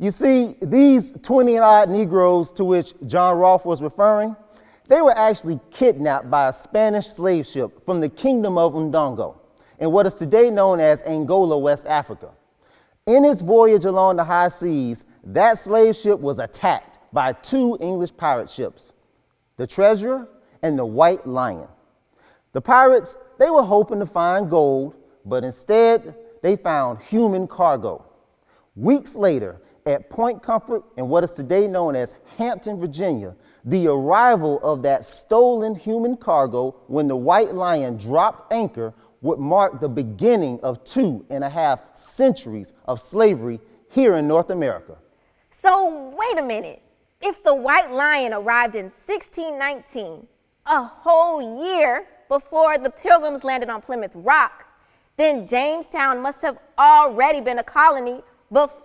You see, these 20-odd Negroes to which John Rolfe was referring, they were actually kidnapped by a Spanish slave ship from the Kingdom of Ndongo in what is today known as Angola, West Africa. In its voyage along the high seas, that slave ship was attacked by 2 English pirate ships, the Treasurer and the White Lion. The pirates, they were hoping to find gold, but instead they found human cargo. Weeks later, at Point Comfort in what is today known as Hampton, Virginia, the arrival of that stolen human cargo when the White Lion dropped anchor would mark the beginning of 2.5 centuries of slavery here in North America. So wait a minute. If the White Lion arrived in 1619, a whole year before the Pilgrims landed on Plymouth Rock, then Jamestown must have already been a colony before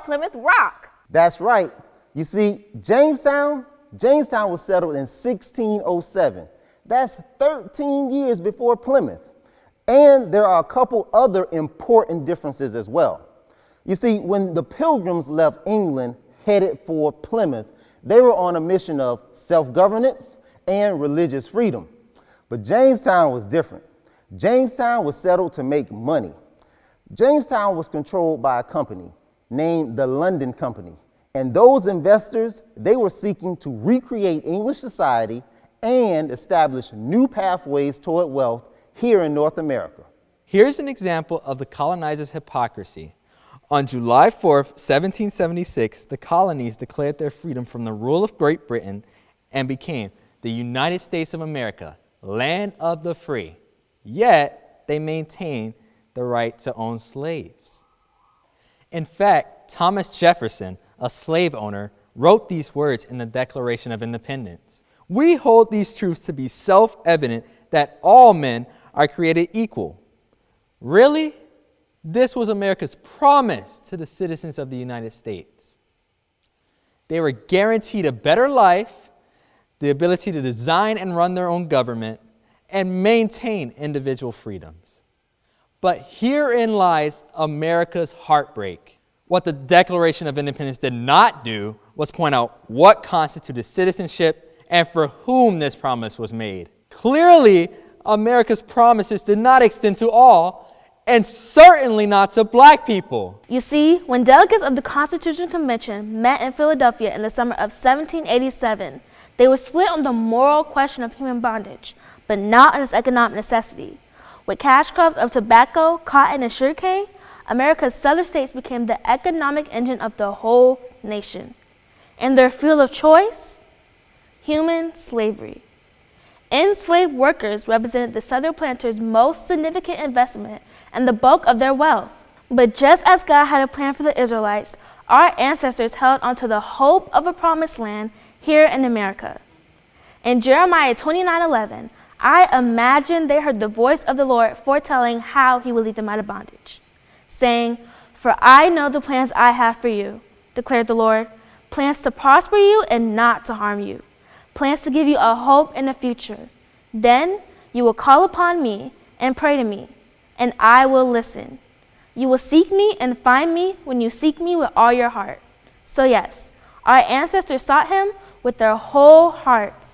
Plymouth Rock. That's right. You see, Jamestown was settled in 1607. That's 13 years before Plymouth. And there are a couple other important differences as well. You see, when the Pilgrims left England headed for Plymouth, they were on a mission of self-governance and religious freedom. But Jamestown was different. Jamestown was settled to make money. Jamestown was controlled by a company named the London Company. And those investors, they were seeking to recreate English society and establish new pathways toward wealth here in North America. Here's an example of the colonizers' hypocrisy. On July 4th, 1776, the colonies declared their freedom from the rule of Great Britain and became the United States of America, land of the free. Yet, they maintained the right to own slaves. In fact, Thomas Jefferson, a slave owner, wrote these words in the Declaration of Independence. We hold these truths to be self-evident that all men are created equal. Really? This was America's promise to the citizens of the United States. They were guaranteed a better life, the ability to design and run their own government, and maintain individual freedoms. But herein lies America's heartbreak. What the Declaration of Independence did not do was point out what constituted citizenship and for whom this promise was made. Clearly, America's promises did not extend to all, and certainly not to black people. You see, when delegates of the Constitutional Convention met in Philadelphia in the summer of 1787, they were split on the moral question of human bondage, but not on its economic necessity. With cash crops of tobacco, cotton, and sugarcane, America's southern states became the economic engine of the whole nation. And their field of choice? Human slavery. Enslaved workers represented the southern planters' most significant investment and the bulk of their wealth. But just as God had a plan for the Israelites, our ancestors held onto the hope of a promised land here in America. In Jeremiah 29:11, I imagine they heard the voice of the Lord foretelling how he would lead them out of bondage, saying, "For I know the plans I have for you, declared the Lord, plans to prosper you and not to harm you, plans to give you a hope in the future. Then you will call upon me and pray to me, and I will listen. You will seek me and find me when you seek me with all your heart." So yes, our ancestors sought him with their whole hearts.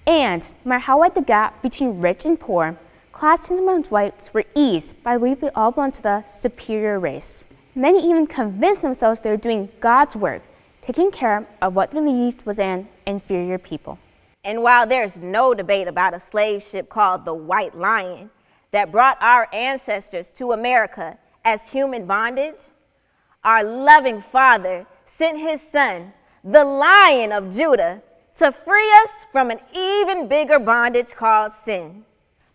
And no matter how wide the gap between rich and poor, class tensions among whites were eased by believing they all belonged to the superior race. Many even convinced themselves they were doing God's work, taking care of what they believed was an inferior people. And while there's no debate about a slave ship called the White Lion that brought our ancestors to America as human bondage, our loving Father sent his Son, the Lion of Judah, to free us from an even bigger bondage called sin.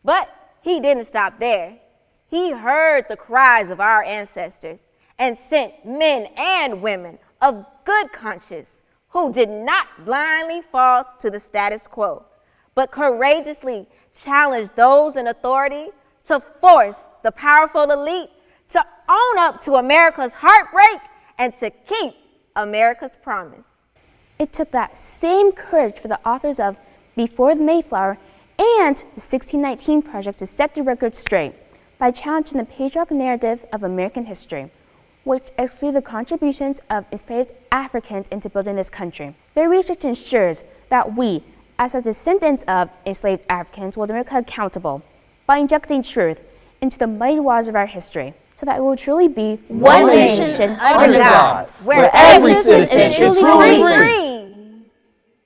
But he didn't stop there. He heard the cries of our ancestors and sent men and women of good conscience who did not blindly fall to the status quo, but courageously challenged those in authority to force the powerful elite to own up to America's heartbreak and to keep America's promise. It took that same courage for the authors of Before the Mayflower and the 1619 Project to set the record straight by challenging the patriarchal narrative of American history. which exclude the contributions of enslaved Africans into building this country. Their research ensures that we, as the descendants of enslaved Africans, will hold America accountable by injecting truth into the mighty waters of our history, so that it will truly be one nation under God, where every citizen is truly free.